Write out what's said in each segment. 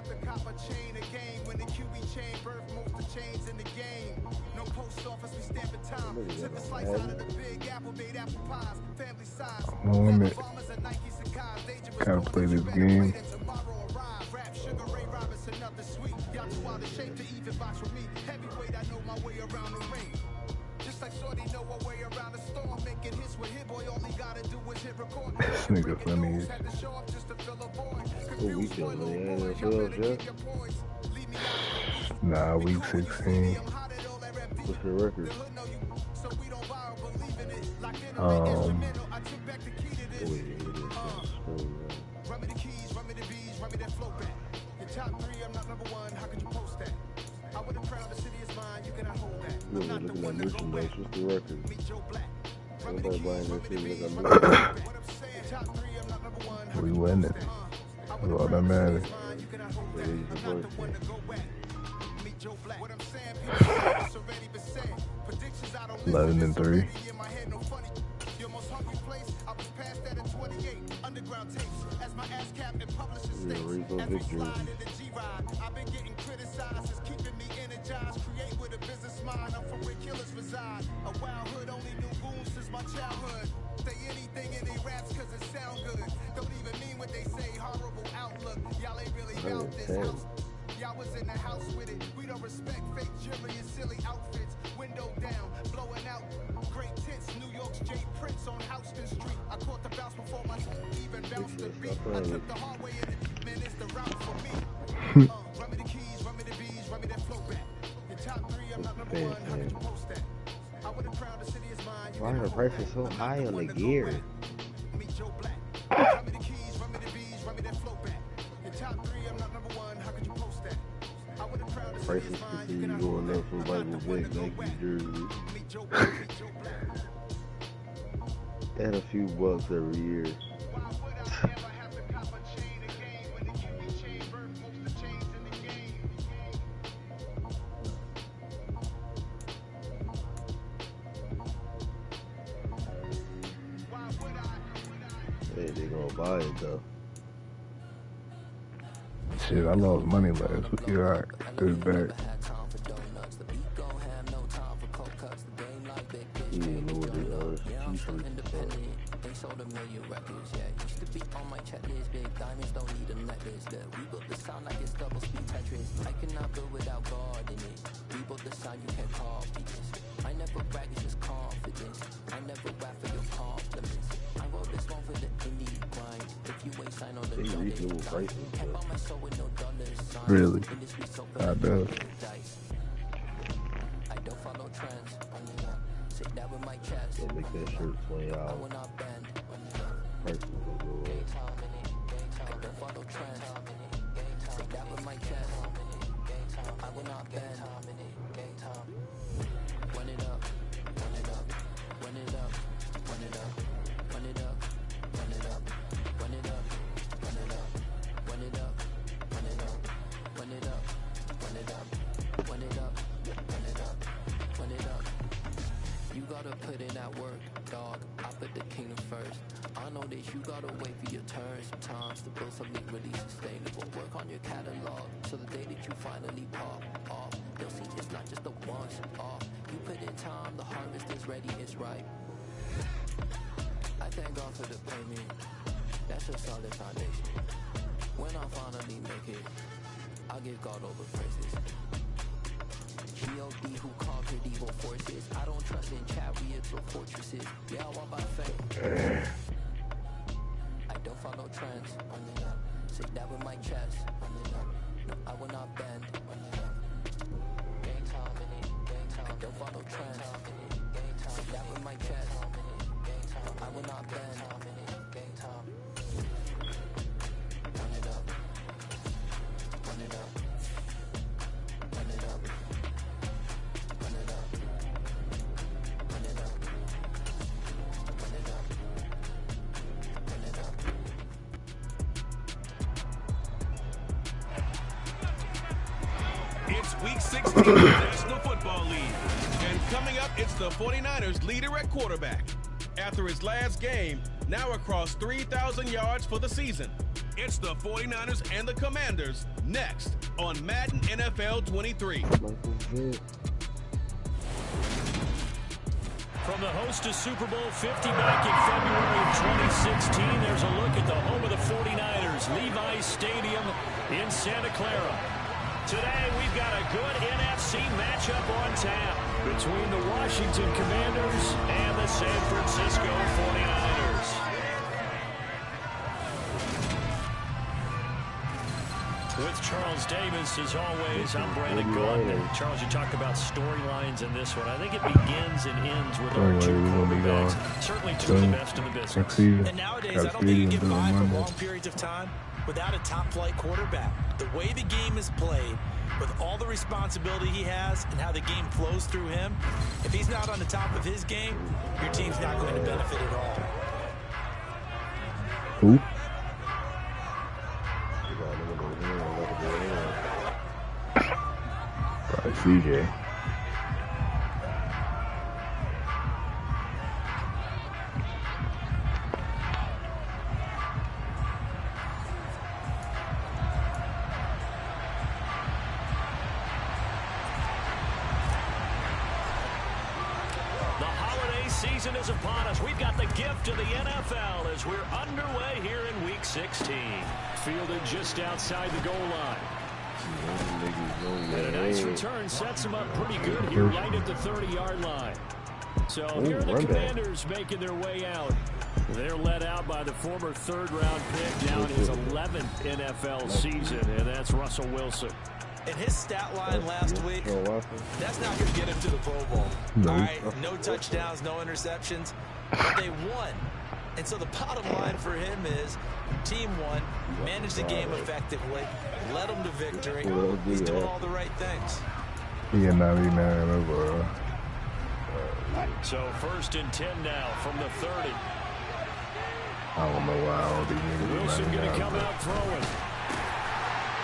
have to cop a chain again when the QB chain birth most of chains in the game. No post office, we stamp in time. Took a slice out of the big apple, made apple pies, family size. Gotta play this game. Rap sugar Ray Robinson, nothing sweet. Y'all too out of shape to even box with me. Heavyweight, I know my way around the ring. Just like Shorty know her way around the storm, making hits with Hit Boy. All he gotta do is hit record. This nigga funny. Nah, week 16. What's your record? Top three, I'm not number one. How could you post that? I would have crowned the city is mine. You cannot hold that. I'm not the one to go back. What's the record? Meet Joe Black. Everybody buying that shit. Top three, I'm not number one. We winning. That's all that matters. I'm not the one to go back. Meet Joe Black. What I'm saying, people already been said. Predictions I don't 11-3. in my head, no funny. Your most hungry place, I was past that at 28. Underground tapes, as my ass cap and publisher states. As we slide in the G-Ride, I've been getting criticized. It's keeping me energized. Create with a business mind. I'm from where killers reside. A wild hood, only knew goons since my childhood. Say anything in they raps cause it sound good. Don't even mean what they say. Horrible outlook. Y'all ain't really about this house. Y'all was in the house with it. We don't respect fake jewelry and silly outfits. Window down, blowing out. Great tents, New York's J. Prince on Houston Street. I caught the bounce before my even bounced the beat. I took the hard way in it. Man, it's the route for me. Run me the keys, run me the bees, run me that flow back. Your top three, I'm not number one. How could you post that? I would have crowned the city is mine. Why are the prices so high on the gear? Meet Joe Black. Run me the keys, run me the bees, run me that flow back. Your top three, I'm not number one. How could you post that? I would have crowned the city Prices is mine. continue going up for like the Vick, Nike jersey. Meet Joe Black, meet Joe Black. Add a few bucks every year. Why would I ever have to cop a chain again when the QB chain birth most of chains in the game? Why would I? Hey, they gonna buy it though. Shit, I lost money last week. You alright? This back. You didn't know what the t-shirt They sold a million records, yeah. Used to be on my checklist. Big diamonds don't need a necklace. Look, we built the sound like it's double speed Tetris. I cannot build without God in it. We built the sound you can't copy this. I never brag, it's just confidence. I never rap for your compliments. I wrote this one for the indie grind. If you ain't sign on the reasonable prices. Can't buy my soul with no dollars. Really? I do. I don't follow trends. Sit down with my chest. They make that shirt $20. I will not bend. Prices will go up. I don't follow trends. Sit down with my chest. I will not bend. Run it up, run it up, run it up, run it up, run it up, run it up, run it up, run it up, run it up, run it up, run it up, run it up, run it up, run it up, run it up. You gotta put in that work, dog. I put the kingdom first. I know that you gotta wait for your turn sometimes to build something really sustainable. Work on your catalog, so the day that you finally pop off, you'll see it's not just a once off. You put in time, the harvest is ready, it's ripe. I thank God for the payment. That's a solid foundation. When I finally make it, I'll give God all the praises. G.O.D. who conquered evil forces. I don't trust in chariots or fortresses. Yeah, I walk by faith. I don't follow trends. Sit down with my chest. No, I will not bend. I don't follow trends. Sit down with my chest. I will not bend. Run it up. Run it up. Run it up. Run it up. Run it up. Run it up. Run it up. It's week 16 of the National Football League. And coming up, it's the 49ers leader at quarterback. After his last game, now across 3,000 yards for the season. It's the 49ers and the Commanders next on Madden NFL 23. From the host to Super Bowl 50 back in February of 2016, there's a look at the home of the 49ers, Levi's Stadium in Santa Clara. Today, we've got a good NFC matchup on tap between the Washington Commanders and the San Francisco 49ers. With Charles Davis, as always, I'm Brandon Gordon. Charles, you talk about storylines in this one. I think it begins and ends with our two quarterbacks. Certainly two of the best in the business. And nowadays, I don't think you can get by for long periods of time without a top-flight quarterback. The way the game is played, with all the responsibility he has and how the game flows through him, if he's not on the top of his game, your team's not going to benefit at all. Who? Probably CJ. The holiday season is upon us. We've got the gift of the NFL as we're underway here in Week 16. Fielded just outside the goal line. And a nice return sets him up pretty good here right at the 30-yard line. So here are the Commanders making their way out. They're led out by the former third-round pick, now in his 11th NFL season, and that's Russell Wilson. And his stat line last week, that's not going to get him to the Pro Bowl. All right, no touchdowns, no interceptions, but they won. And so the bottom line for him is team won, managed the game effectively, led them to victory. He's doing all the right things. He and 99 over. So 1st and 10 now from the 30. I don't know why all these niggas Wilson going to come out throwing.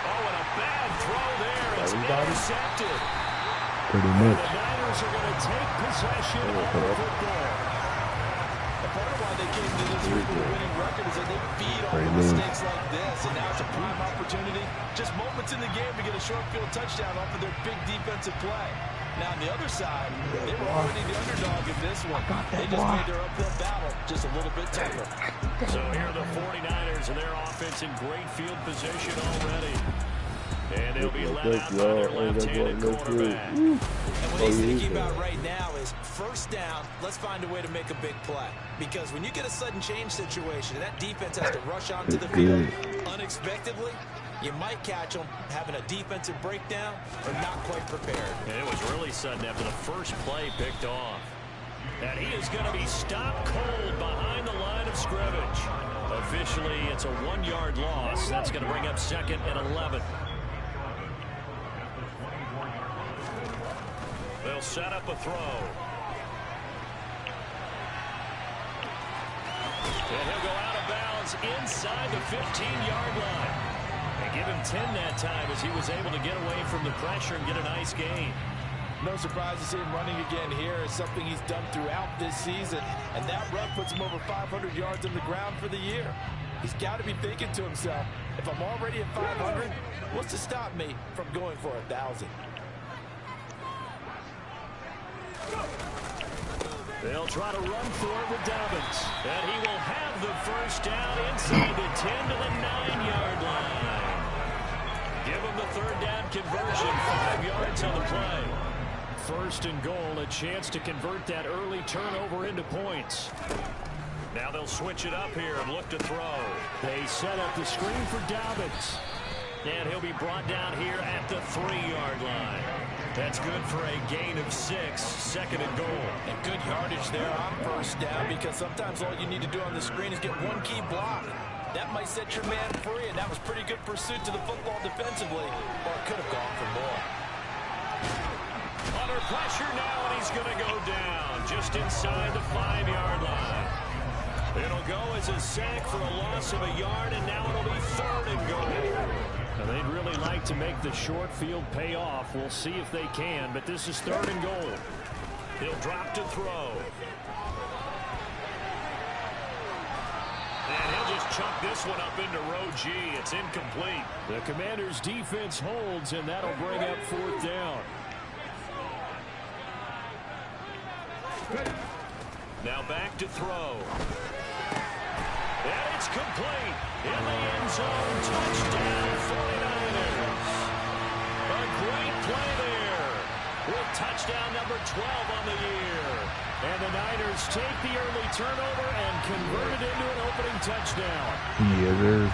Oh, and a bad throw there. It's intercepted. Pretty The much. Niners are going to take possession of the football. Part of why they came to this week with a winning record is that they feed off of mistakes like this, and now it's a prime opportunity. Just moments in the game to get a short field touchdown off of their big defensive play. Now, on the other side, they were already the underdog in this one. They just made their uphill battle just a little bit tougher. So here are the 49ers and their offense in great field position already. And they'll be let out by their left-handed quarterback. And what he's thinking about right now is first down, let's find a way to make a big play. Because when you get a sudden change situation and that defense has to rush onto the field unexpectedly, you might catch them having a defensive breakdown or not quite prepared. And it was really sudden after the first play picked off. And he is going to be stopped cold behind the line of scrimmage. Officially, it's a 1-yard loss. That's going to bring up 2nd and 11. They'll set up a throw. And he'll go out of bounds inside the 15-yard line. They give him 10 that time as he was able to get away from the pressure and get a nice gain. No surprise to see him running again here. It's something he's done throughout this season. And that run puts him over 500 yards on the ground for the year. He's got to be thinking to himself, if I'm already at 500, what's to stop me from going for 1,000? They'll try to run for it with Dobbins. And he will have the first down inside the 10 to the 9-yard line. Give him the 3rd down conversion, 5 yards on the play. 1st and goal, a chance to convert that early turnover into points. Now they'll switch it up here and look to throw. They set up the screen for Dobbins. And he'll be brought down here at the 3-yard line. That's good for a gain of 6, 2nd and goal. And good yardage there on 1st down, because sometimes all you need to do on the screen is get one key block. That might set your man free, and that was pretty good pursuit to the football defensively, or it could have gone for more. Under pressure now, and he's going to go down just inside the 5-yard line. It'll go as a sack for a loss of a yard, and now it'll be 3rd and goal. Now they'd really like to make the short field pay off. We'll see if they can, but this is 3rd and goal. He'll drop to throw. And he'll just chuck this one up into row G. It's incomplete. The Commanders' defense holds, and that'll bring up 4th down. Now back to throw. And it's complete. In the end zone, touchdown 49ers. A great play there with touchdown number 12 on the year. And the Niners take the early turnover and convert it into an opening touchdown. Yeah, there's.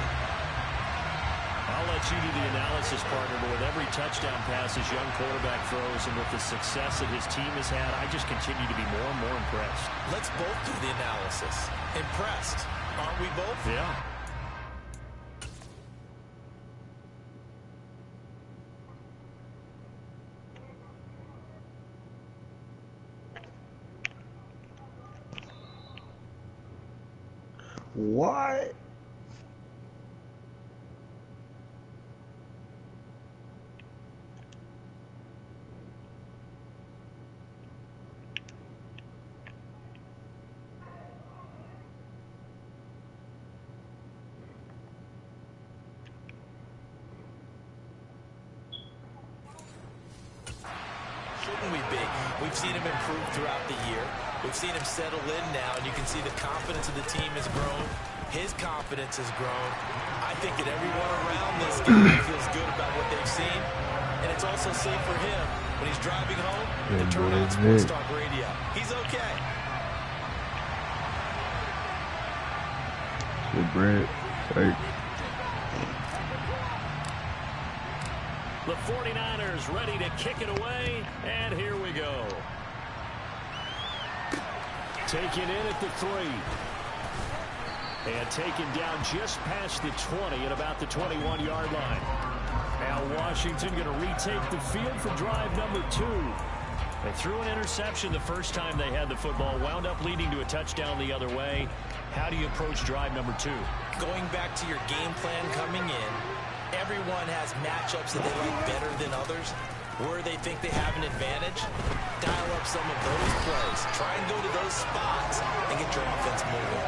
I'll let you do the analysis, partner, but with every touchdown pass his young quarterback throws and with the success that his team has had, I just continue to be more and more impressed. Let's both do the analysis. Impressed. Aren't we both? Yeah. What? Shouldn't we be? We've seen him improve throughout the year. We've seen him settle in now, and you can see the confidence of the team has grown. His confidence has grown. I think that everyone around this game feels good about what they've seen, and it's also safe for him when he's driving home to turn on Sports Talk Radio. He's okay. Good bread. Hey. The 49ers ready to kick it away, and here we go. Taken in at the 3. And taken down just past the 20 at about the 21-yard line. Now Washington going to retake the field for drive number 2. They threw an interception the first time they had the football, wound up leading to a touchdown the other way. How do you approach drive number 2? Going back to your game plan coming in, everyone has matchups that they like better than others. Where they think they have an advantage, dial up some of those plays. Try and go to those spots and get your offense moving.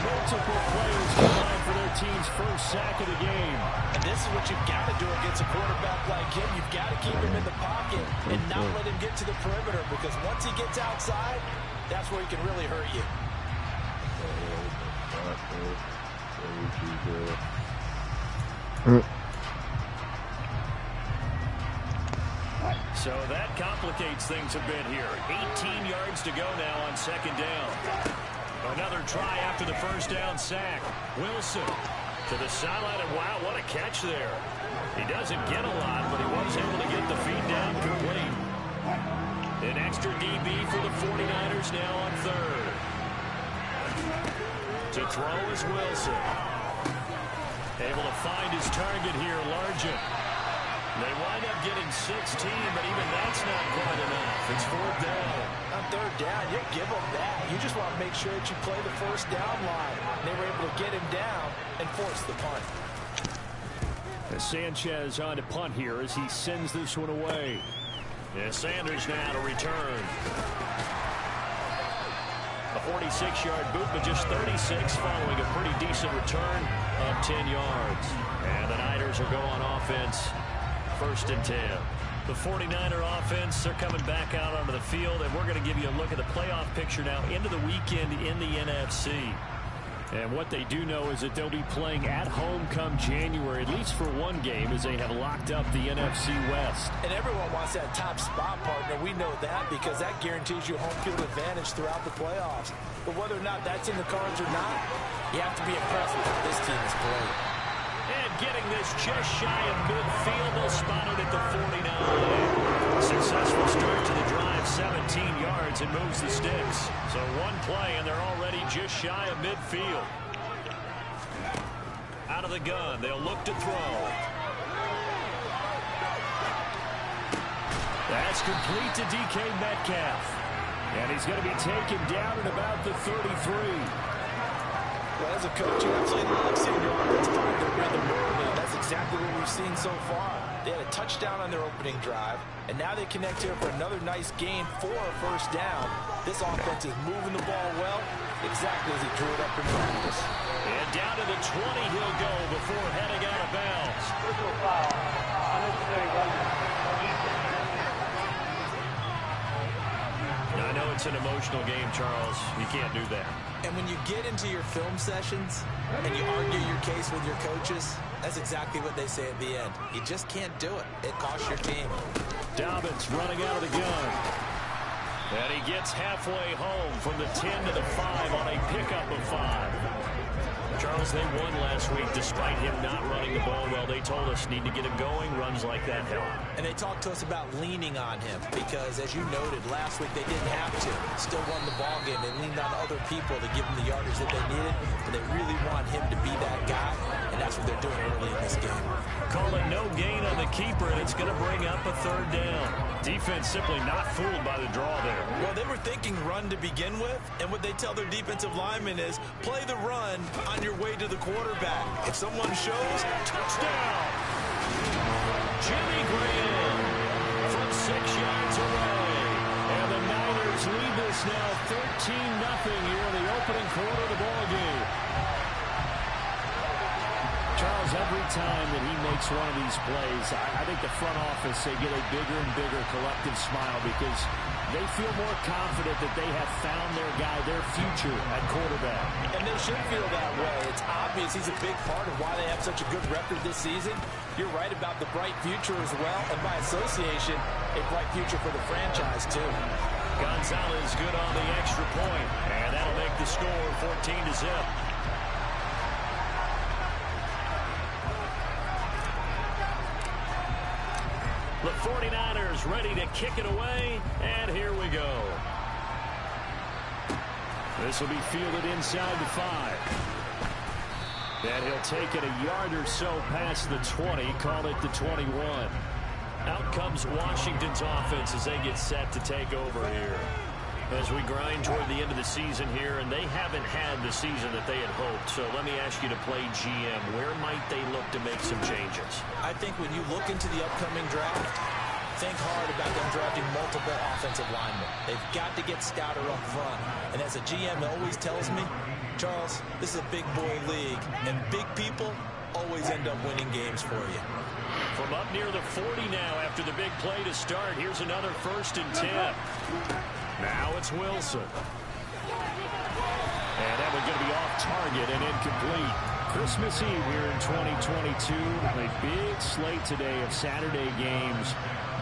Multiple players combined for their team's first sack of the game. And this is what you've got to do against a quarterback like him. You've got to keep him in the pocket and not let him get to the perimeter, because once he gets outside, that's where he can really hurt you. So that complicates things a bit here. 18 yards to go now on 2nd down. Another try after the first down sack. Wilson to the sideline, and wow, what a catch there. He doesn't get a lot, but he was able to get the feed down complete. An extra DB for the 49ers now on 3rd. To throw is Wilson. Able to find his target here, Largent. They wind up getting 16, but even that's not quite enough. It's 4th down. On 3rd down, you'll give them that. You just want to make sure that you play the first down line. They were able to get him down and force the punt. Sanchez on to punt here as he sends this one away. And Sanders now to return. A 46-yard boot, but just 36 following a pretty decent return of 10 yards. And the Niners are going offense. 1st and 10. The 49er offense, they're coming back out onto the field, and we're going to give you a look at the playoff picture now into the weekend in the NFC. And what they do know is that they'll be playing at home come January, at least for one game, as they have locked up the NFC West. And everyone wants that top spot, partner. We know that because that guarantees you home field advantage throughout the playoffs. But whether or not that's in the cards or not, you have to be impressed with what this team has played. And getting this just shy of midfield, they'll spot it at the 49. Successful start to the drive, 17 yards, and moves the sticks. So one play, and they're already just shy of midfield. Out of the gun, they'll look to throw. That's complete to DK Metcalf. And he's going to be taken down at about the 33. Well, as a coach, you absolutely love seeing your offense find their rhythm early, and that's exactly what we've seen so far. They had a touchdown on their opening drive, and now they connect here for another nice game for a 1st down. This offense is moving the ball well. exactly as he drew it up in practice. And down to the 20 he'll go before heading out of bounds. I know it's an emotional game, Charles. You can't do that. And when you get into your film sessions and you argue your case with your coaches, that's exactly what they say at the end. You just can't do it. It costs your team. Dobbins running out of the gun. And he gets halfway home from the 10 to the 5 on a pickup of 5. Charles, they won last week despite him not running the ball well. They told us need to get him going. Runs like that help. And they talked to us about leaning on him because, as you noted, last week they didn't have to. Still won the ball game. They leaned on other people to give them the yardage that they needed, but they really want him to be that guy, and that's what they're doing early in this game. Call it no gain on the keeper, and it's going to bring up a 3rd down. Defense simply not fooled by the draw there. Well, they were thinking run to begin with, and what they tell their defensive linemen is play the run on your way to the quarterback. If someone shows, touchdown! Jimmy Graham from 6 yards away. And the Niners lead this now 13-0 here in the opening quarter of the ball game. Charles, every time that he makes one of these plays, I think the front office, they get a bigger and bigger collective smile because they feel more confident that they have found their guy, their future at quarterback. And they should feel that way. It's obvious he's a big part of why they have such a good record this season. You're right about the bright future as well, and by association, a bright future for the franchise too. Gonzalez good on the extra point, and that'll make the score 14-0. The 49ers ready to kick it away, and here we go. This will be fielded inside the 5. And he'll take it a yard or so past the 20, call it the 21. Out comes Washington's offense as they get set to take over here. As we grind toward the end of the season here, and they haven't had the season that they had hoped. So let me ask you to play GM. Where might they look to make some changes? I think when you look into the upcoming draft, think hard about them drafting multiple offensive linemen. They've got to get stouter up front. And as a GM always tells me, Charles, this is a big boy league, and big people always end up winning games for you. From up near the 40 now after the big play to start, here's another 1st and 10. Now it's Wilson. And that one's going to be off target and incomplete. Christmas Eve here in 2022. A big slate today of Saturday games.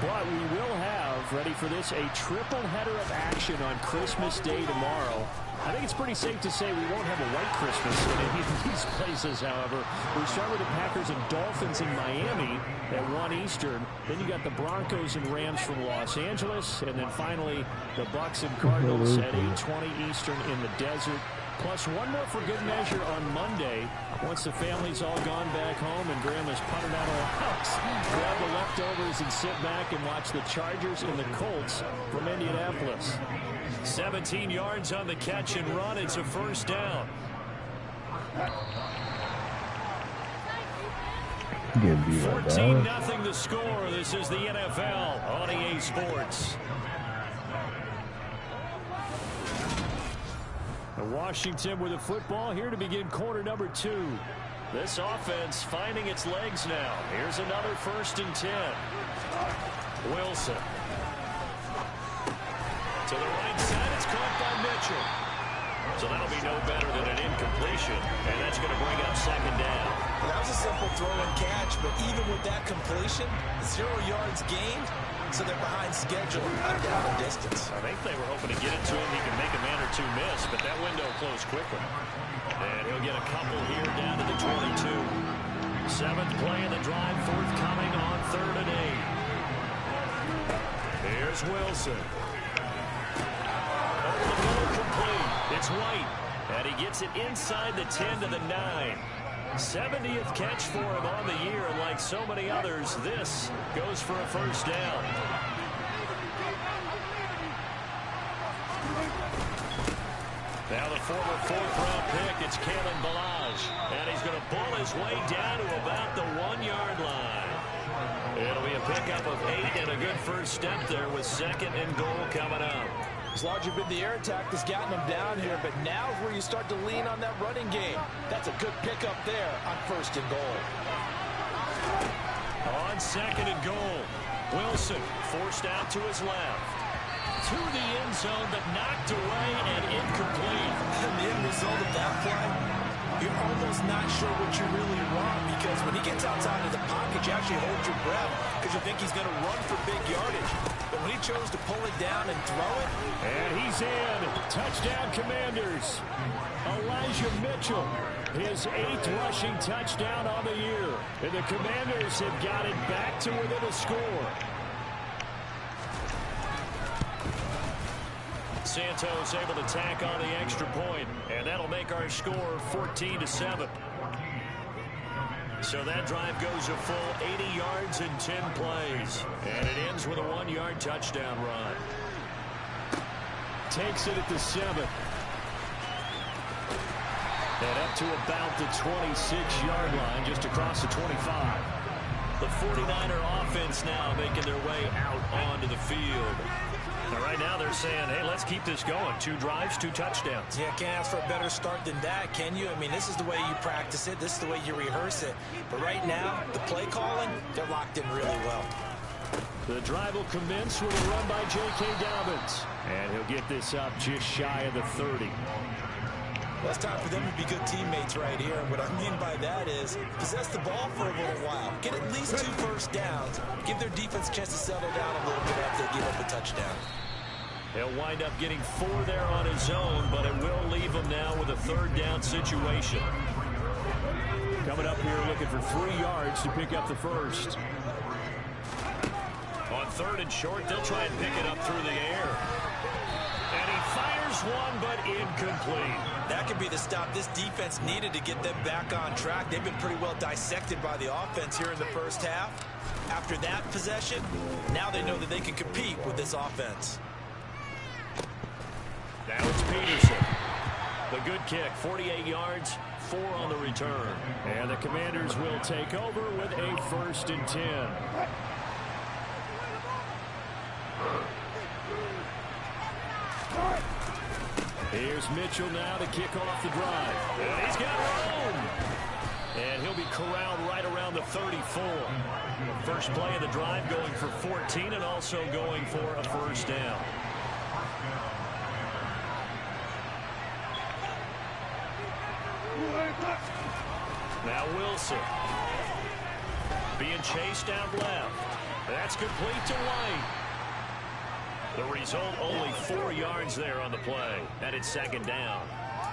But we will have, ready for this, a triple header of action on Christmas Day tomorrow. I think it's pretty safe to say we won't have a white Christmas in any of these places, however. We start with the Packers and Dolphins in Miami at 1 Eastern. Then you got the Broncos and Rams from Los Angeles. And then finally, the Bucks and Cardinals at 8:20 Eastern in the desert. Plus one more for good measure on Monday. Once the family's all gone back home and Grandma's punted out of the house, grab the leftovers and sit back and watch the Chargers and the Colts from Indianapolis. 17 yards on the catch and run. It's a 1st down. 14-0 the score. This is the NFL on EA Sports. Washington with the football here to begin quarter number 2. This offense finding its legs now. Here's another 1st and 10. Wilson. To the right side, it's caught by Mitchell. So that'll be no better than an incompletion, and that's going to bring up 2nd down. Well, that was a simple throw and catch, but even with that completion, 0 yards gained, so they're behind schedule on down and distance. I think they were hoping to get it to him. He can make a man or two miss, but that window closed quickly. And he'll get a couple here down to the 22. 7th play of the drive forthcoming on 3rd and 8. Here's Wilson. Over the middle, complete. It's White, and he gets it inside the 10 to the 9. 70th catch for him on the year, and like so many others, this goes for a 1st down. Now the former 4th-round pick, it's Kalen Ballage, and he's going to pull his way down to about the 1-yard line. It'll be a pickup of 8 and a good first step there with 2nd and goal coming up. It's largely been the air attack that's gotten them down here, but now is where you start to lean on that running game. That's a good pickup there on 1st and goal. On 2nd and goal, Wilson forced out to his left. To the end zone, but knocked away and incomplete. And the end result of that play, you're almost not sure what you really want, because when he gets outside of the pocket, you actually hold your breath because you think he's going to run for big yardage. But when he chose to pull it down and throw it. And he's in. Touchdown, Commanders. Elijah Mitchell, his 8th rushing touchdown on the year. And the Commanders have got it back to within a score. Santos able to tack on the extra point, and that'll make our score 14-7. So that drive goes a full 80 yards in 10 plays, and it ends with a 1-yard touchdown run. Takes it at the 7. And up to about the 26-yard line, just across the 25. The 49er offense now making their way out onto the field. And right now they're saying, hey, let's keep this going. 2 drives, 2 touchdowns. Yeah, can't ask for a better start than that, can you? I mean, this is the way you practice it. This is the way you rehearse it. But right now, the play calling, they're locked in really well. The drive will commence with a run by J.K. Dobbins. And he'll get this up just shy of the 30. Well, it's time for them to be good teammates right here. And what I mean by that is possess the ball for a little while. Get at least 2 first downs. Give their defense a chance to settle down a little bit after they give up a touchdown. He'll wind up getting 4 there on his own, but it will leave him now with a 3rd down situation. Coming up here looking for 3 yards to pick up the first. On 3rd and short, they'll try and pick it up through the air. And he fires one, but incomplete. That could be the stop this defense needed to get them back on track. They've been pretty well dissected by the offense here in the first half. After that possession, now they know that they can compete with this offense. Now it's Peterson. The good kick, 48 yards, 4 on the return. And the Commanders will take over with a 1st and 10. Here's Mitchell now to kick off the drive. And he's got room. And he'll be corralled right around the 34. First play of the drive going for 14 and also going for a 1st down. Now Wilson. Being chased out left. That's complete to White. The result, only 4 yards there on the play. And it's 2nd down.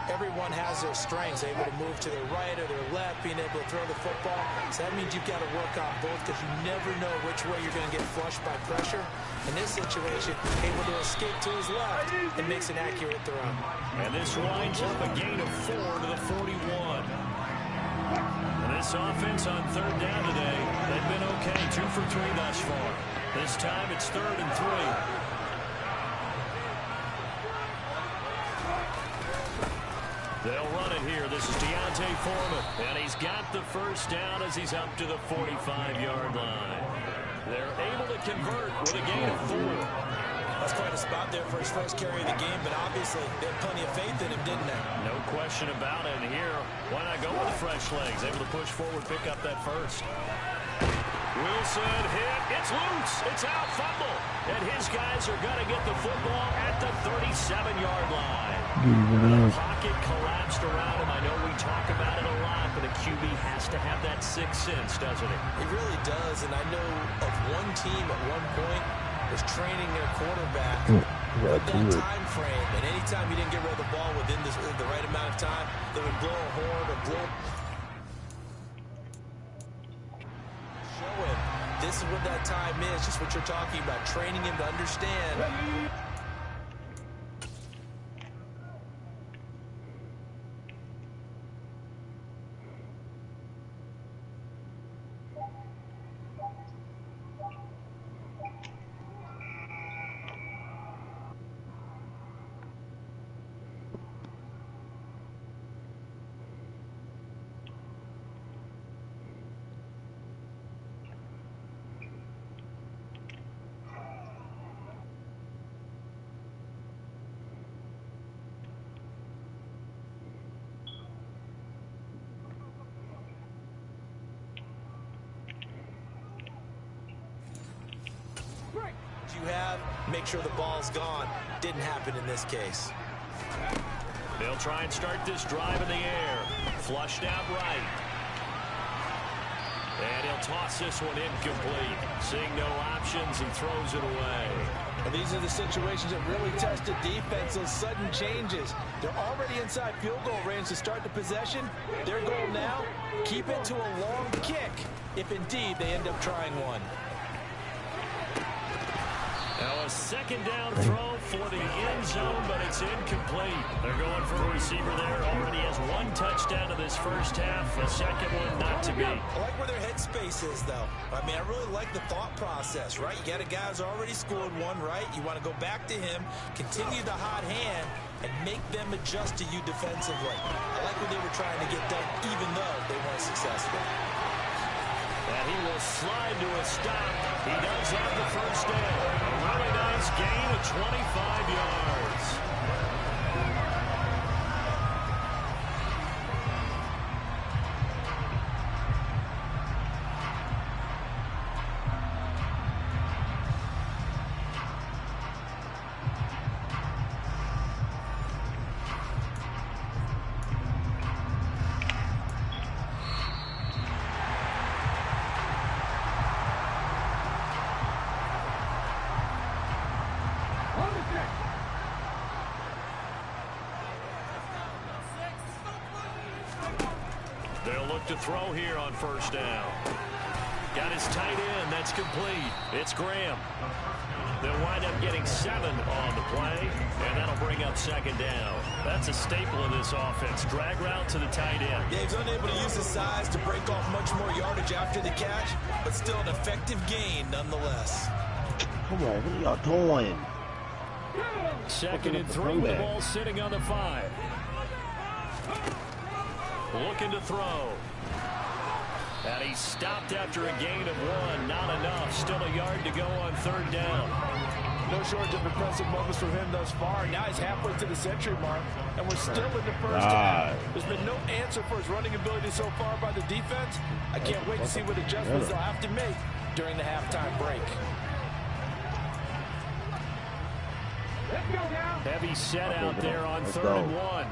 Everyone has their strengths, able to move to their right or their left, being able to throw the football. So that means you've got to work on both, because you never know which way you're going to get flushed by pressure. In this situation, able to escape to his left and makes an accurate throw. And this winds up a gain of 4 to the 41. And this offense on 3rd down today, they've been okay, 2 for 3 thus far. This time it's 3rd and 3. They'll run it here. This is Deontay Foreman. And he's got the 1st down as he's up to the 45-yard line. They're able to convert with a gain of 4. That's quite a spot there for his first carry of the game, but obviously they had plenty of faith in him, didn't they? No question about it. And here, why not go with the fresh legs? Able to push forward, pick up that 1st. Wilson hit. It's loose. It's out. Fumble. And his guys are going to get the football at the 37-yard line. The pocket collapsed around him. I know we talk about it a lot, but a QB has to have that 6th sense, doesn't it? It really does. And I know of one team at one point was training their quarterback with that time frame. And anytime you didn't get rid of the ball within the right amount of time, they would blow a horn or blow. This is what that time is, just what you're talking about, training him to understand. you have, make sure the ball's gone. Didn't happen in this case. They'll try and start this drive in the air. Flushed out right. And he'll toss this one incomplete. Seeing no options, he throws it away. And these are the situations that really test the defense, those sudden changes. They're already inside field goal range to start the possession. Their goal now, keep it to a long kick, if indeed they end up trying one. Now a second down throw for the end zone, but it's incomplete. They're going for a receiver there. Already has one touchdown in this first half. A second one not to be. I like where their headspace is, though. I mean, I really like the thought process, right? You got a guy who's already scored one, right? You want to go back to him, continue the hot hand, and make them adjust to you defensively. I like what they were trying to get done, even though they weren't successful. And he will slide to a stop. He does have the first down. A really nice gain of 25 yards. They'll look to throw here on first down. Got his tight end. That's complete. It's Graham. They'll wind up getting 7 on the play, and that'll bring up second down. That's a staple of this offense. Drag route to the tight end. Yeah, he's unable to use his size to break off much more yardage after the catch, but still an effective gain nonetheless. Come on, what are y'all doing? Second and 3 with the ball sitting on the 5. Looking to throw. And he stopped after a gain of 1. Not enough. Still a yard to go on third down. No shortage of impressive moments from him thus far. Now he's halfway to the century mark, and we're still in the first half. There's been no answer for his running ability so far by the defense. I can't wait to see what adjustments they'll have to make during the halftime break. Heavy set out there on third and 1.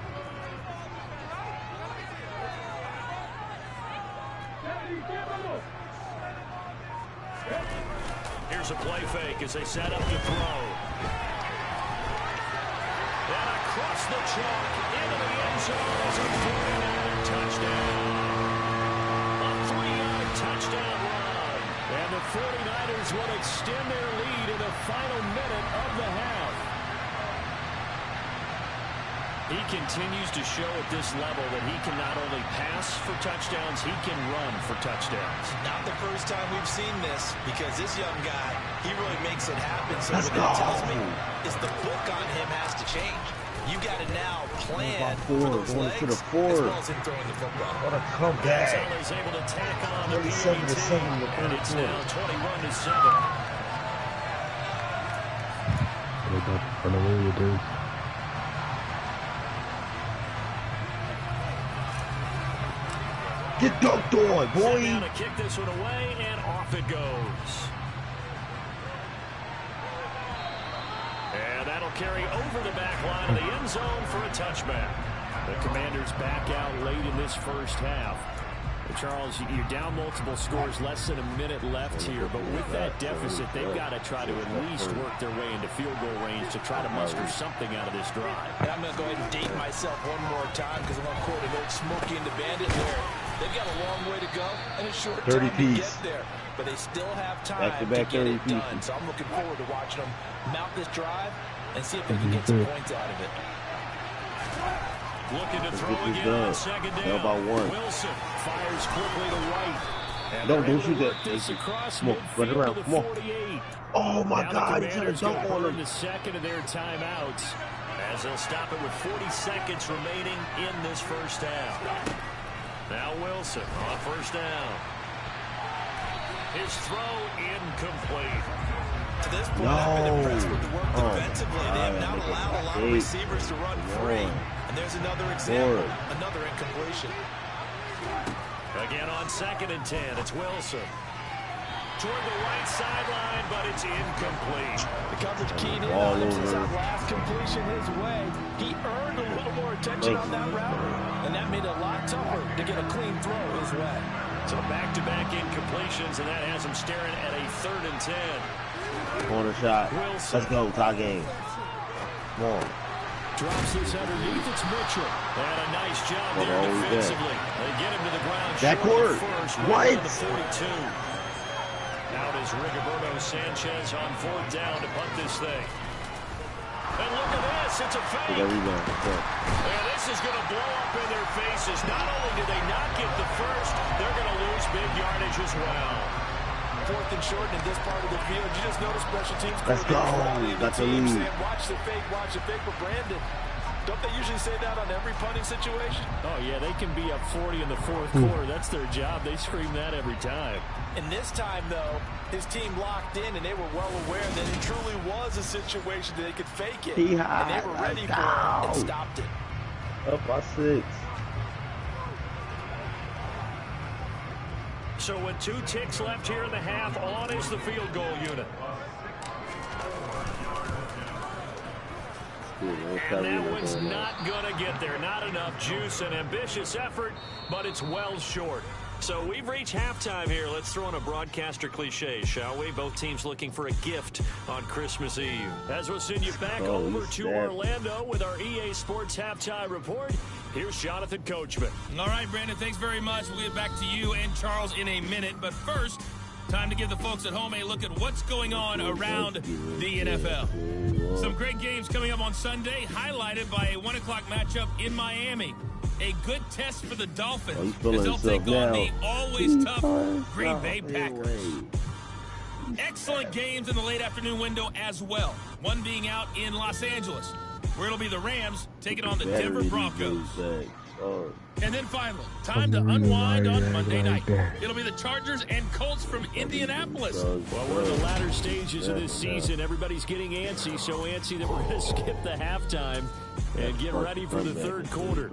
Here's a play fake as they set up to throw. And across the chalk into the end zone is a 49er touchdown. A 3-yard touchdown run. And the 49ers will extend their lead in the final minute of the half. He continues to show at this level that he can not only pass for touchdowns, he can run for touchdowns. Not the first time we've seen this, because this young guy, he really makes it happen. So what that tells me is the book on him has to change. You got to now plan for those legs as well as in throwing the football. What a comeback. Is able to tack on the 37-7 and it's now 21-7. They about to run away with this. Get dunked on, boy. Down to kick this one away, and off it goes. And that'll carry over the back line of the end zone for a touchback. The Commanders back out late in this first half. Charles, you're down multiple scores, less than a minute left here, but with that deficit, they've got to try to at least work their way into field goal range to try to muster something out of this drive. And I'm going to go ahead and date myself one more time because I want to quote an old Smokey and the Bandit there. They've got a long way to go and a short time to get there, but they still have time to get it done. So I'm looking forward to watching them mount this drive and see if they can get some points out of it. Looking to throw again on second down. About one. Wilson fires quickly to right. And don't shoot that. This across Come on, run around. Come on. 48. Oh my Now God! the He's trying to dunk on him. the second of their timeouts as they'll stop it with 40 seconds remaining in this first half. Now Wilson on first down. His throw incomplete. To this point, I've been impressed with the work defensively. They have not allowed a lot of receivers to run free. And there's another example, another incompletion. Again on second and 10, it's Wilson. toward the right sideline, but it's incomplete. The coverage keyed in on him since that last completion his way. He earned a little more attention on that route, and that made it a lot tougher to get a clean throw his way. So back-to-back incompletions, and that has him staring at a 3rd and 10. Corner shot. Wilson. Let's go, tie game. Come on. Drops this underneath. It's Mitchell. And a nice job there defensively. They get him to the ground. That court. What? The 42. Out is Rigoberto Sanchez on 4th down to punt this thing. And look at this. It's a fake. And this is going to blow up in their faces. Not only did they not get the first, they're going to lose big yardage as well. 4th and short in this part of the field. You just notice special teams. Let's go. Got the lead. Watch the fake, watch the fake. But Brandon, don't they usually say that on every punting situation? Oh, yeah, they can be up 40 in the 4th quarter. That's their job. They scream that every time. And this time, though, his team locked in, and they were well aware that it truly was a situation that they could fake it. And they were ready for it and stopped it. Up by 6. So with 2 ticks left here in the half, on is the field goal unit. And that one's not going to get there. Not enough juice. An ambitious effort, but it's well short. So we've reached halftime here. Let's throw in a broadcaster cliche, shall we? Both teams looking for a gift on Christmas Eve. As we'll send you back over to Orlando with our EA Sports Halftime Report, here's Jonathan Coachman. All right, Brandon, thanks very much. We'll get back to you and Charles in a minute. But first, time to give the folks at home a look at what's going on around the NFL. Some great games coming up on Sunday, highlighted by a 1 o'clock matchup in Miami. A good test for the Dolphins as they'll take on the always tough Green Bay Packers. Excellent games in the late afternoon window as well. One being out in Los Angeles, where it'll be the Rams taking on the Denver Broncos. And then finally, time to unwind on Monday night. It'll be the Chargers and Colts from Indianapolis. Well, we're in the latter stages of this season. Everybody's getting antsy, so antsy that we're going to skip the halftime and get ready for the 3rd quarter.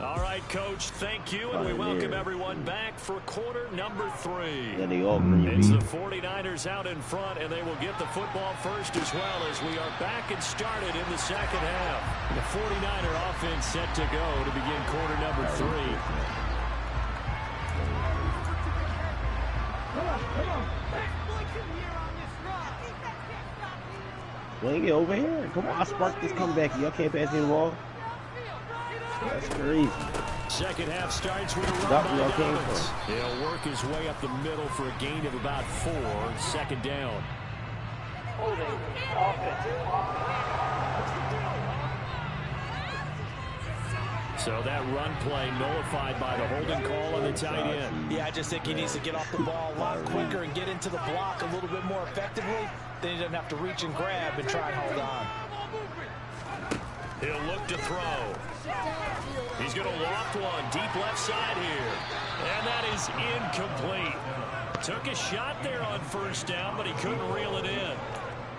All right, Coach, thank you, and we welcome everyone back for quarter number 3. It's the 49ers out in front, and they will get the football first as well as we are back and started in the 2nd half. The 49er offense set to go to begin quarter number 3. Swing it over here. Come on, I sparked this comeback. Y'all can't pass me the ball. That's crazy. 2nd half starts with a run by Dobbins. He'll work his way up the middle for a gain of about 4. 2nd down. So that run play nullified by the holding call on the tight end. Yeah, I just think he needs to get off the ball a lot quicker and get into the block a little bit more effectively. Then he doesn't have to reach and grab and try and hold on. He'll look to throw. He's going to loft one deep left side here. And that is incomplete. Took a shot there on 1st down, but he couldn't reel it in.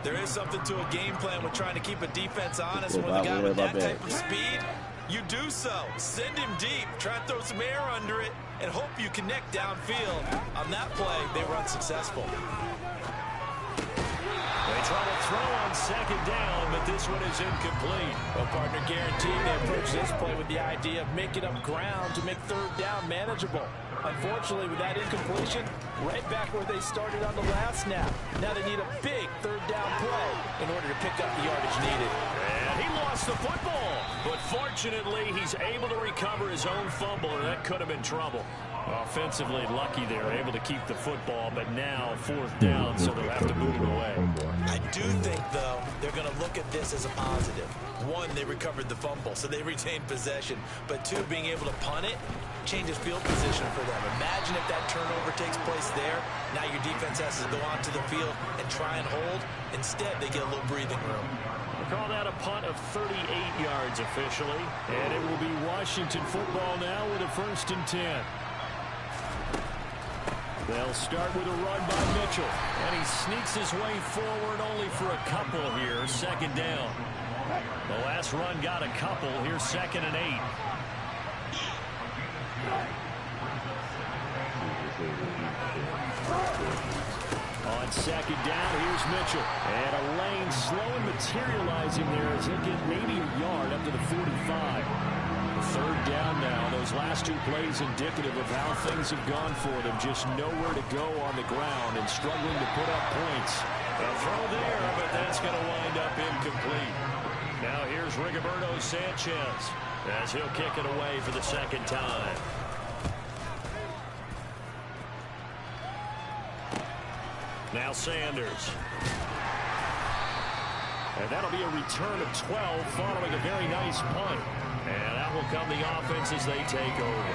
There is something to a game plan with trying to keep a defense honest. When a guy with that type of speed, you do so. Send him deep. Try and throw some air under it and hope you connect downfield. On that play, they were unsuccessful. They try to throw on 2nd down, but this one is incomplete. Well, partner, guaranteed they approach this play with the idea of making up ground to make 3rd down manageable. Unfortunately, with that incompletion, right back where they started on the last snap. Now they need a big 3rd down play in order to pick up the yardage needed. And he lost the football, but fortunately, he's able to recover his own fumble, and that could have been trouble. Offensively lucky they're able to keep the football, but now 4th down, so they'll have to boot it away. I do think, though, they're going to look at this as a positive. 1, they recovered the fumble, so they retained possession. But 2, being able to punt it changes field position for them. Imagine if that turnover takes place there. Now your defense has to go onto the field and try and hold. Instead, they get a little breathing room. We'll call that a punt of 38 yards officially. And it will be Washington football now with a 1st and 10. They'll start with a run by Mitchell. And he sneaks his way forward only for a couple here. 2nd down. The last run got a couple. Here's 2nd and 8. On second down, here's Mitchell. And a lane slow and materializing there as he'll get maybe a yard up to the 45. Third down now. Those last two plays indicative of how things have gone for them. Just nowhere to go on the ground and struggling to put up points. A throw there, but that's going to wind up incomplete. Now here's Rigoberto Sanchez as he'll kick it away for the second time. Now Sanders. And that'll be a return of 12 following a very nice punt. And that will come the offense as they take over.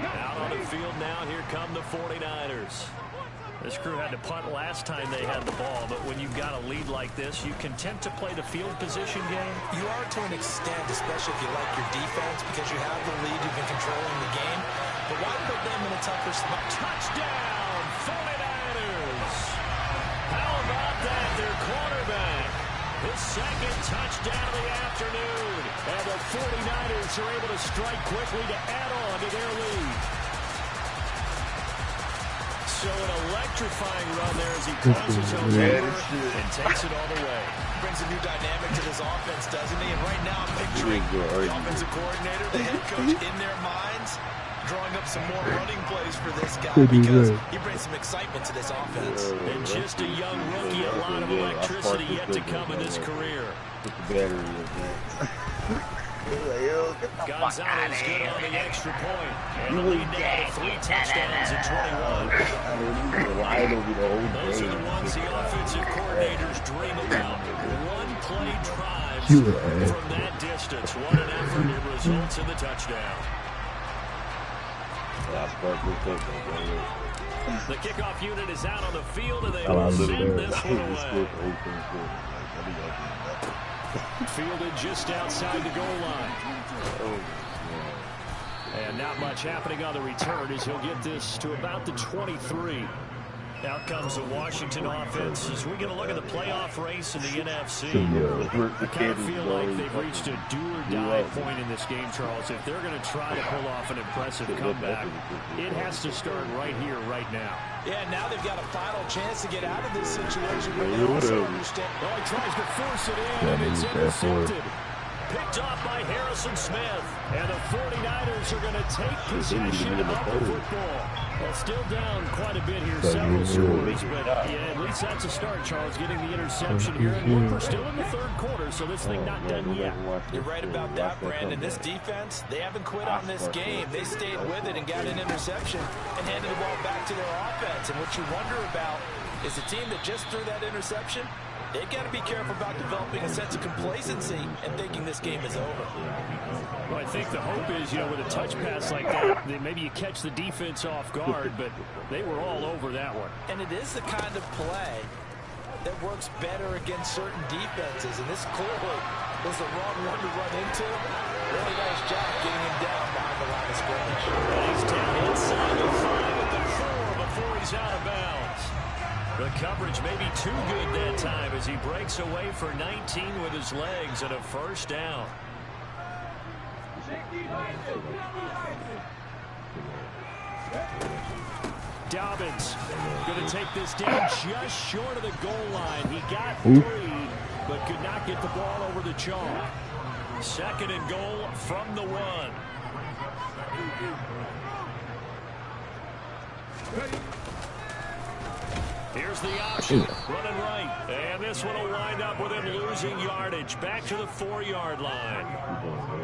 Out on the field now, here come the 49ers. This crew had to punt last time they had the ball, but when you've got a lead like this, you content to play the field position game? You are to an extent, especially if you like your defense, because you have the lead, you've been controlling the game. But why put them in a tougher spot? Touchdown, 49ers! How about that, their quarterback? His second touchdown of the afternoon. And the 49ers are able to strike quickly to add on to their lead. So an electrifying run there as he calls his own number and takes it all the way. Brings a new dynamic to this offense, doesn't he? And right now I'm picturing the offensive coordinator, the head coach in their minds, drawing up some more running plays for this guy because he brings some excitement to this offense. And just a young rookie, a lot of electricity yet to come in his career. Gonzalez good on the extra point. And the lead now to 3 touchdowns at 21. Those are the ones the offensive coordinators dream about. One-play drives from that distance. What an effort. It results in the touchdown. The kickoff unit is out on the field, and they will send this one away. Fielded just outside the goal line. And not much happening on the return as he'll get this to about the 23. Out comes the Washington offense as we're going to look at the playoff race in the NFC. I kind of feel like they've reached a do-or-die point in this game, Charles. If they're going to try to pull off an impressive comeback, it has to start right here, right now. Yeah, now they've got a final chance to get out of this situation. But they also understand. Oh, he tries to force it in, and it's intercepted. Picked off by Harrison Smith. And the 49ers are going to take possession of the football. Well, still down quite a bit here, several scores, but yeah, at least that's a start, Charles, getting the interception here. And look, we're still in the third quarter, so this thing not done yet. You're right about that, Brandon. This defense, they haven't quit on this game. They stayed with it and got an interception and handed the ball back to their offense. And what you wonder about is the team that just threw that interception, they've got to be careful about developing a sense of complacency and thinking this game is over. Well, I think the hope is, with a touch pass like that, maybe you catch the defense off guard, but they were all over that one. And it is the kind of play that works better against certain defenses, and this clearly was the wrong one to run into. Really nice job getting him down behind the line of scrimmage. He's down inside the 5 at the 4 before he's out of bounds. The coverage may be too good that time as he breaks away for 19 with his legs and a first down. Dobbins going to take this down just short of the goal line. He got 3, but could not get the ball over the chalk. Second and goal from the 1. Here's the option, running right, and this one will wind up with him losing yardage back to the 4-yard line.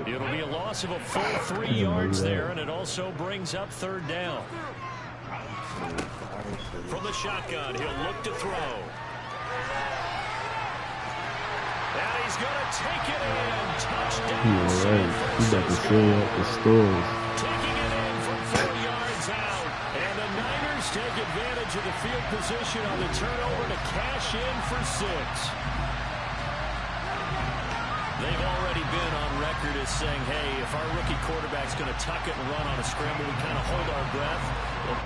It'll be a loss of a full 3 yards there, and it also brings up third down. From the shotgun, he'll look to throw. And he's going to take it in. Touchdown. He's about to show up the stores. Taking it in from 4 yards out. And the Niners take advantage of the field position on the turnover to cash in for 6. They've already been on record as saying, hey, if our rookie quarterback's going to tuck it and run on a scramble, we kind of hold our breath. Well,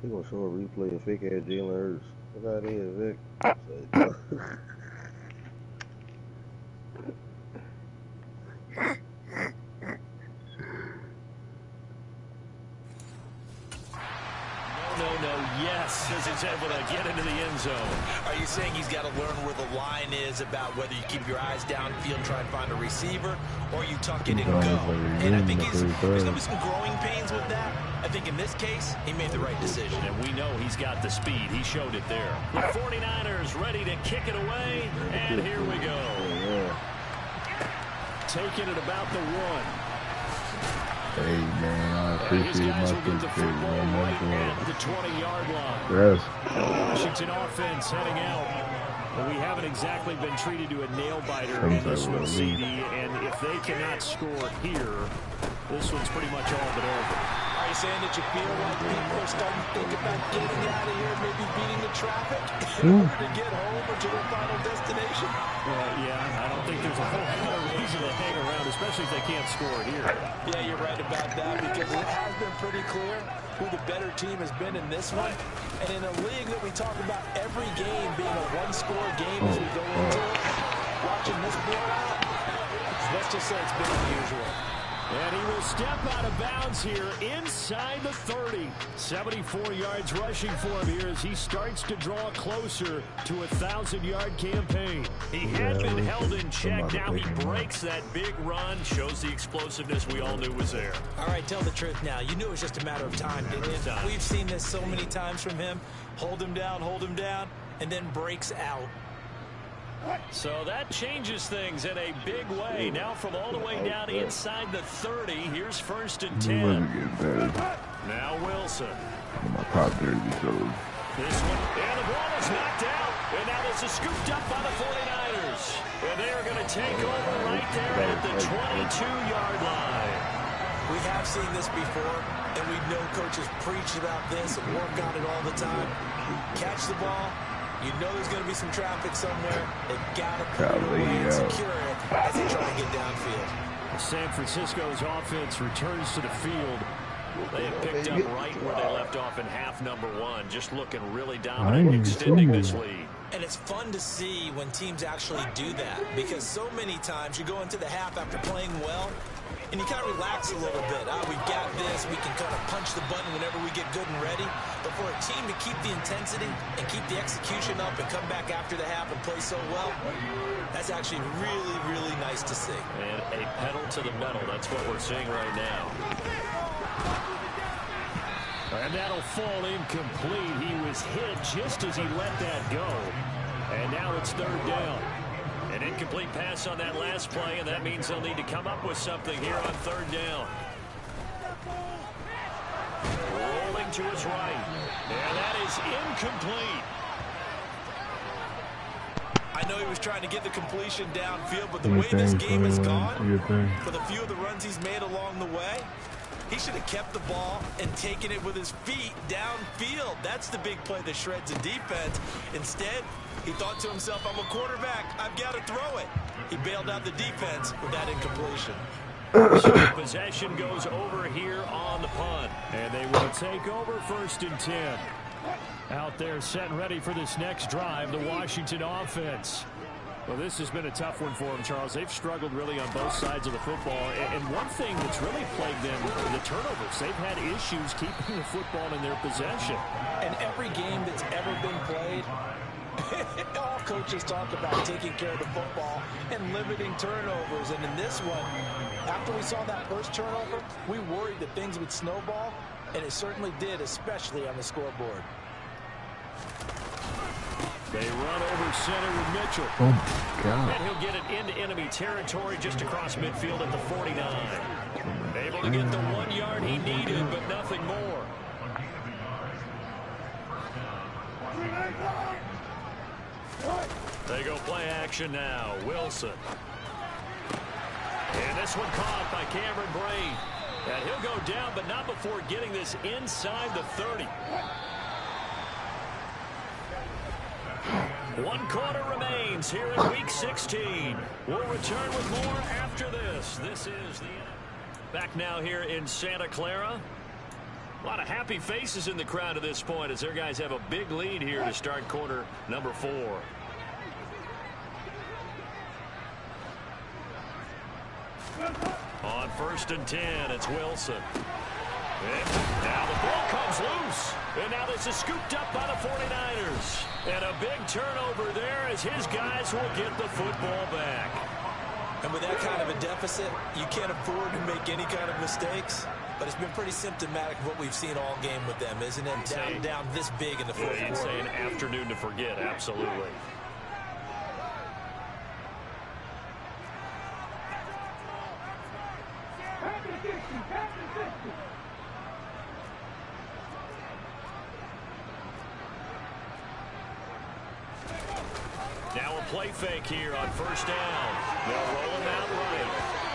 He gonna show a replay of Vick had Jalen Hurts. Look how it is, Vick. Yes, as he's able to get into the end zone. Are you saying he's got to learn where the line is about whether you keep your eyes downfield and try and find a receiver, or you tuck it and go? And I think there's going to be some growing pains with that. I think in this case, he made the right decision. And we know he's got the speed. He showed it there. The 49ers ready to kick it away, and here we go. Taking it about the 1. Hey, man, I appreciate my football right at the 20-yard line. Yes. Washington offense heading out. But we haven't exactly been treated to a nail-biter in this one, CD. And if they cannot score here, this one's pretty much all but over. Are you saying that you feel like people are starting to think about getting out of here, maybe beating the traffic in order to get home or to their final destination? Yeah, I don't think there's a whole lot of reason to hang around, especially if they can't score here. Yeah, you're right about that, because it has been pretty clear who the better team has been in this one. And in a league that we talk about every game being a one-score game as we go into it, watching this blowout, let's just say it's been unusual. And he will step out of bounds here inside the 30. 74 yards rushing for him here as he starts to draw closer to a 1,000-yard campaign. He had been held in check. Now he breaks that big run, shows the explosiveness we all knew was there. All right, tell the truth now. You knew it was just a matter of time, didn't you? We've seen this so many times from him. Hold him down, and then breaks out. So that changes things in a big way. Now from all the way down inside the 30, here's 1st and 10. Now Wilson. My top 30, so. This one, and the ball is knocked out. And now this is scooped up by the 49ers. And they are going to take over right there at the 22-yard line. We have seen this before, and we know coaches preach about this and work on it all the time. Catch the ball. You know there's going to be some traffic somewhere. They've got to put it away and secure it as they try to get downfield. San Francisco's offense returns to the field. They have picked up right where they left off in half number 1, just looking really dominant, extending this lead. And it's fun to see when teams actually do that, because so many times you go into the half after playing well, and you kind of relax a little bit. We've got this. We can kind of punch the button whenever we get good and ready. But for a team to keep the intensity and keep the execution up and come back after the half and play so well, that's actually really, really nice to see. And a pedal to the metal. That's what we're seeing right now. And that'll fall incomplete. He was hit just as he let that go. And now it's 3rd down. An incomplete pass on that last play, and that means they'll need to come up with something here on 3rd down. Rolling to his right. And that is incomplete. I know he was trying to get the completion downfield, but the way this game has gone, with a few of the runs he's made along the way, he should have kept the ball and taken it with his feet downfield. That's the big play that shreds the defense. Instead, he thought to himself, I'm a quarterback. I've got to throw it. He bailed out the defense with that incompletion. So possession goes over here on the punt. And they will take over 1st and 10. Out there set and ready for this next drive, the Washington offense. Well, this has been a tough one for them, Charles. They've struggled really on both sides of the football. And one thing that's really plagued them, the turnovers. They've had issues keeping the football in their possession. And every game that's ever been played, all coaches talk about taking care of the football and limiting turnovers. And in this one, after we saw that first turnover, we worried that things would snowball, and it certainly did, especially on the scoreboard. They run over center with Mitchell. Oh, my God. And he'll get it into enemy territory just across midfield at the 49. Able to get the 1 yard he needed, but nothing more. They go play action now. Wilson. And this one caught by Cameron Brain. And he'll go down, but not before getting this inside the 30. 1 quarter remains here in Week 16. We'll return with more after this. This is the back now here in Santa Clara. A lot of happy faces in the crowd at this point as their guys have a big lead here to start quarter number 4. On 1st and 10, it's Wilson. And now the ball comes loose. And now this is scooped up by the 49ers. And a big turnover there as his guys will get the football back. And with that kind of a deficit, you can't afford to make any kind of mistakes. But it's been pretty symptomatic of what we've seen all game with them, isn't it? Down this big in the fourth quarter. You'd say an afternoon to forget, absolutely. Now a play fake here on 1st down. They'll roll him out right.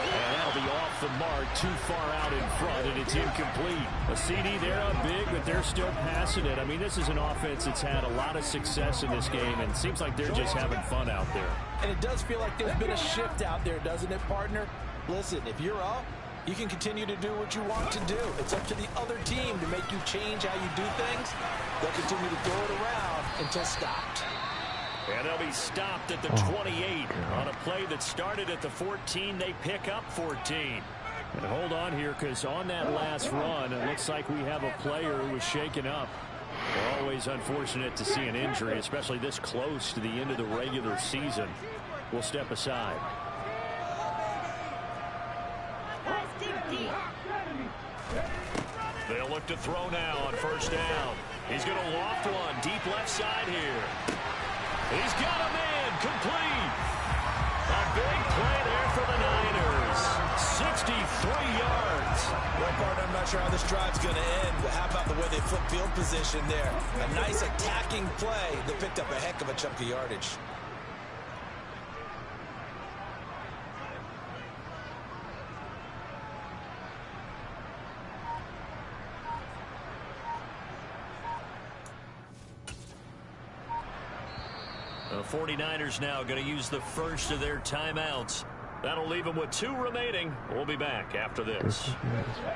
And that'll be off the mark, too far out in front, and it's incomplete. A CD, they're up big, but they're still passing it. I mean, this is an offense that's had a lot of success in this game, and it seems like they're just having fun out there. And it does feel like there's been a shift out there, doesn't it, partner? Listen, if you're up, you can continue to do what you want to do. It's up to the other team to make you change how you do things. They'll continue to throw it around until stopped. And they'll be stopped at the 28 on a play that started at the 14. They pick up 14. And hold on here, because on that last run, it looks like we have a player who was shaken up. Always unfortunate to see an injury, especially this close to the end of the regular season. We'll step aside. They'll look to throw now on 1st down. He's going to loft one deep left side here. He's got a man complete. A big play there for the Niners. 63 yards. Well, partner, I'm not sure how this drive's going to end, but how about the way they flip field position there? A nice attacking play that picked up a heck of a chunk of yardage. The 49ers now going to use the first of their timeouts. That'll leave them with 2 remaining. We'll be back after this.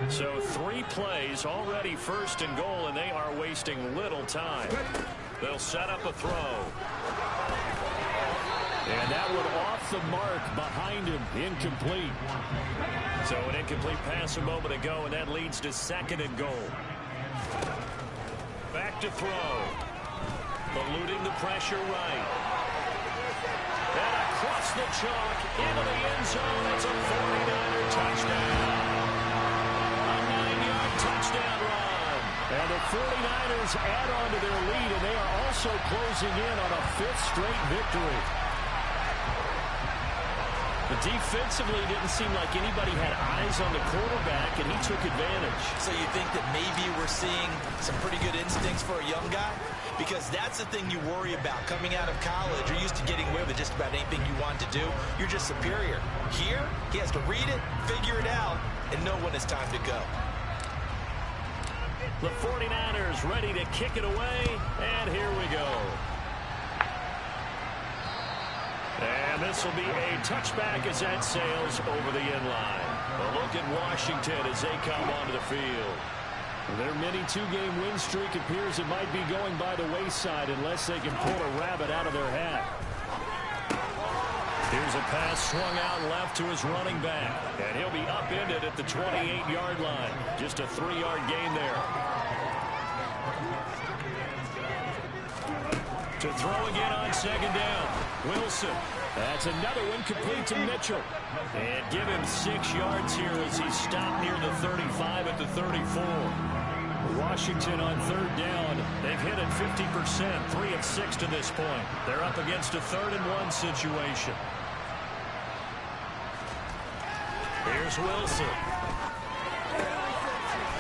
So 3 plays already 1st and goal, and they are wasting little time. They'll set up a throw. And that one off the mark behind him, incomplete. So an incomplete pass a moment ago, and that leads to 2nd and goal. Back to throw. Eluding the pressure right. And across the chalk into the end zone. It's a 49er touchdown. A 9-yard touchdown run. And the 49ers add on to their lead, and they are also closing in on a 5th straight victory. But defensively, didn't seem like anybody had eyes on the quarterback, and he took advantage. So you think that maybe we're seeing some pretty good instincts for a young guy? Because that's the thing you worry about coming out of college. You're used to getting away with just about anything you want to do. You're just superior. Here, he has to read it, figure it out, and know when it's time to go. The 49ers ready to kick it away, and here we go. And this will be a touchback as that sails over the end line. A look at Washington as they come onto the field. Their mini 2-game win streak appears it might be going by the wayside unless they can pull a rabbit out of their hat. Here's a pass swung out left to his running back. And he'll be upended at the 28-yard line. Just a 3-yard gain there. To throw again on 2nd down. Wilson. That's another one complete to Mitchell. And give him 6 yards here as he stopped near the 35 at the 34. Washington on 3rd down. They've hit it 50%, 3 of 6 to this point. They're up against a 3rd and 1 situation. Here's Wilson.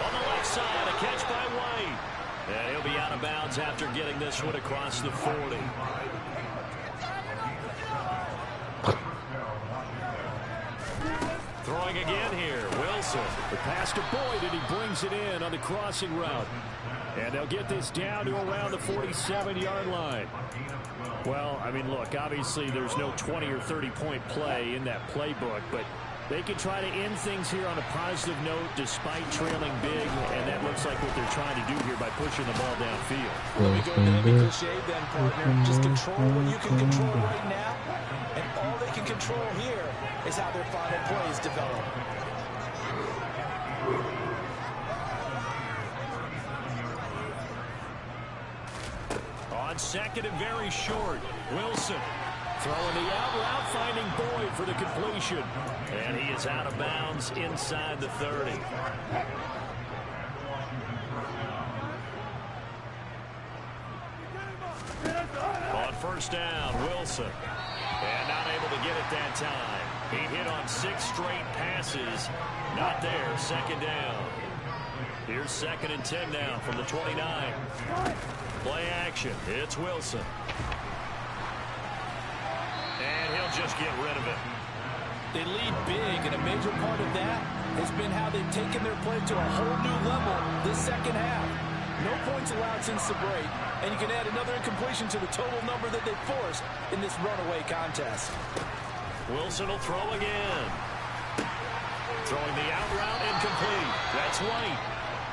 On the left side, a catch by White. And he'll be out of bounds after getting this one across the 40. Throwing again here, Wilson. The pass to Boyd, and he brings it in on the crossing route. And they'll get this down to around the 47-yard line. Well, I mean, look, obviously there's no 20 or 30-point play in that playbook, but They can try to end things here on a positive note despite trailing big, and that looks like what they're trying to do here by pushing the ball downfield. Let me go with the heavy cliche then, partner. Just control what you can control right now, and all they can control here is how their final plays develop. On second and very short, Wilson throwing the out route, finding Boyd for the completion. And he is out of bounds inside the 30. On first down, Wilson. And not able to get it that time. He hit on 6 straight passes. Not there, second down. Here's 2nd and 10 now from the 29. Play action. It's Wilson. And he'll just get rid of it. They lead big, and a major part of that has been how they've taken their play to a whole new level this second half. No points allowed since the break, and you can add another incompletion to the total number that they forced in this runaway contest. Wilson will throw again. Throwing the out route, incomplete. That's White.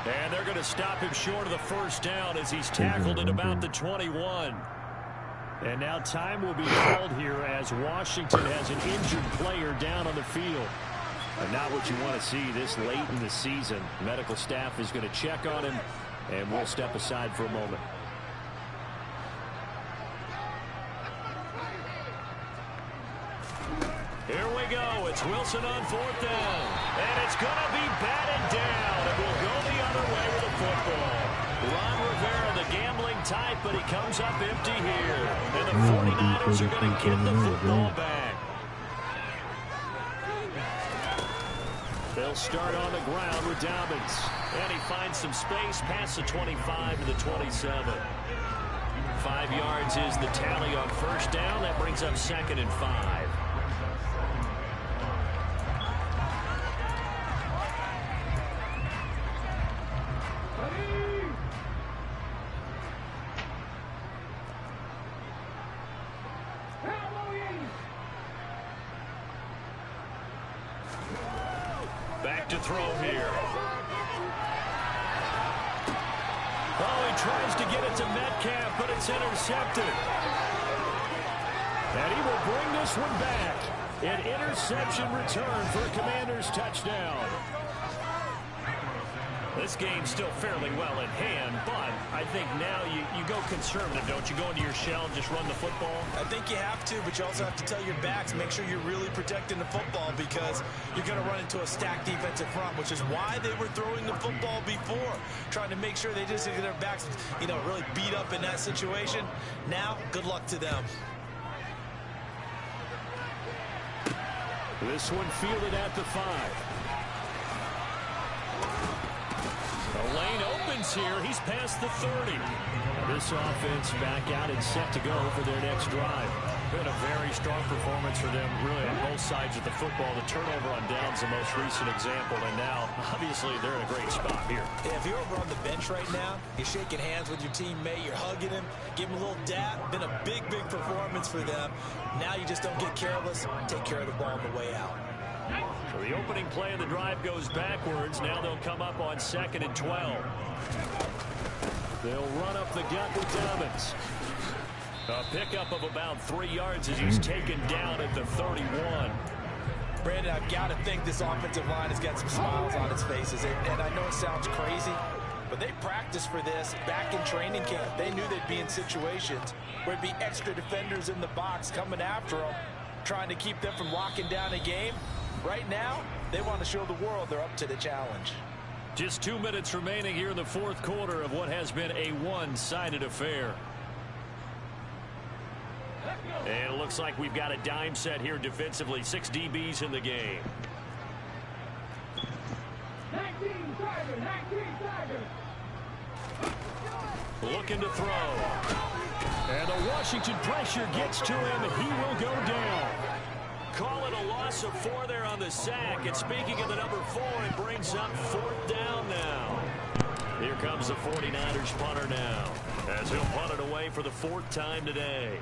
And they're going to stop him short of the first down as he's tackled at about the 21. And now time will be called here as Washington has an injured player down on the field. And not what you want to see this late in the season. Medical staff is going to check on him, and we'll step aside for a moment. Here we go. It's Wilson on 4th down. And it's going to be batted down. It will go the other way with the football. Ron Rivera, the gambling type, but he comes up empty here. And the 49ers are going to get the football back. They'll start on the ground with Dobbins. And he finds some space past the 25 to the 27. 5 yards is the tally on first down. That brings up 2nd and 5. Back to throw here. Oh, he tries to get it to Metcalf, but it's intercepted. And he will bring this one back. An interception return for a Commanders touchdown. This game's still fairly well in hand, but I think now you go conservative, don't you? Go into your shell and just run the football? I think you have to, but you also have to tell your backs, make sure you're really protecting the football because you're going to run into a stacked defensive front, which is why they were throwing the football before, trying to make sure they just get their backs, really beat up in that situation. Now, good luck to them. This one fielded at the 5. The lane opens here. He's past the 30. This offense back out and set to go for their next drive. Been a very strong performance for them, really, on both sides of the football. The turnover on downs the most recent example, and now, obviously, they're in a great spot here. Yeah, if you're over on the bench right now, you're shaking hands with your teammate, you're hugging him, give him a little dap. Been a big, big performance for them. Now you just don't get careless. Take care of the ball on the way out. So the opening play of the drive goes backwards. Now they'll come up on 2nd and 12. They'll run up the gut with Dobbins. A pickup of about 3 yards as he's taken down at the 31. Brandon, I've got to think this offensive line has got some smiles on its faces. And I know it sounds crazy, but they practiced for this back in training camp. They knew they'd be in situations where there'd be extra defenders in the box coming after them, trying to keep them from locking down a game. Right now, they want to show the world they're up to the challenge. Just 2 minutes remaining here in the 4th quarter of what has been a one-sided affair. And it looks like we've got a dime set here defensively. 6 DBs in the game. 19 Tigers. Looking to throw. And the Washington pressure gets to him, and he will go down. Call it a loss of 4 there on the sack. And speaking of the number 4, it brings up 4th down now. Here comes the 49ers punter now, as he'll punt it away for the 4th time today.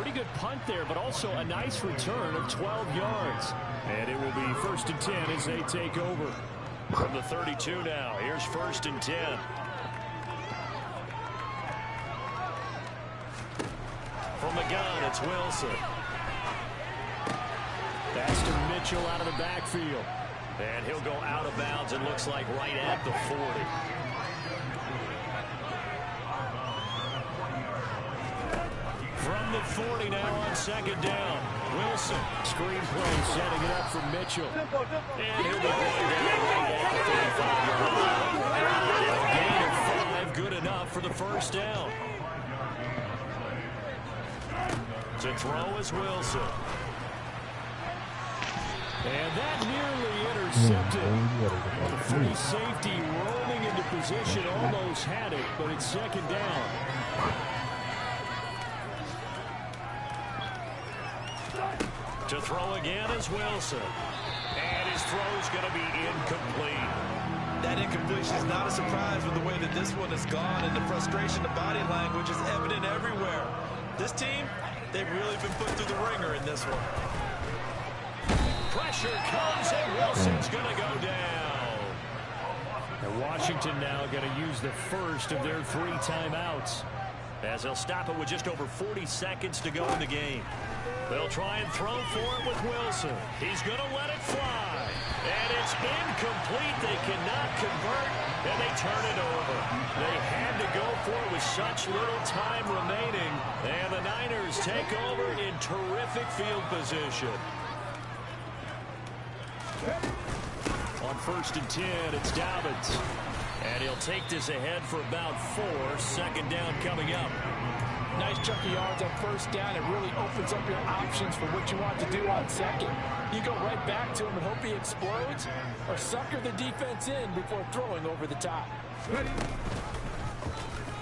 Pretty good punt there, but also a nice return of 12 yards. And it will be 1st and 10 as they take over. From the 32 now, here's 1st and 10. From the gun, it's Wilson. Pass to Mitchell out of the backfield. And he'll go out of bounds and looks like right at the 40. From the 40 now on 2nd down. Wilson, screen play, setting it up for Mitchell. And he'll be going down right at the 35-yard line. A gain of 5, good enough for the 1st down. To throw is Wilson. And that nearly intercepted. The free safety rolling into position, almost had it, but it's 2nd down. To throw again is Wilson. And his throw's going to be incomplete. That incompletion is not a surprise with the way that this one has gone, and the frustration, the body language is evident everywhere. This team, they've really been put through the ringer in this one. Pressure comes, and Wilson's going to go down. And Washington now going to use the first of their 3 timeouts, as they'll stop it with just over 40 seconds to go in the game. They'll try and throw for it with Wilson. He's going to let it fly. And it's incomplete. They cannot convert, and they turn it over. They had to go for it with such little time remaining. And the Niners take over in terrific field position. On 1st and 10, it's Dobbins. And he'll take this ahead for about 4. 2nd down coming up. Nice chunk of yards on 1st down. It really opens up your options for what you want to do on 2nd. You go right back to him and hope he explodes, or sucker the defense in before throwing over the top.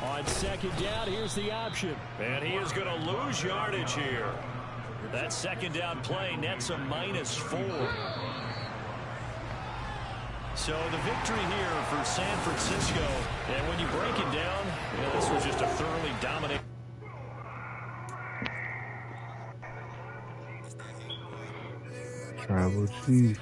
On 2nd down, here's the option. And he is going to lose yardage here. That 2nd down play nets a -4. So the victory here for San Francisco. And when you break it down, you know, this was just a thoroughly dominant. Tribal Chief.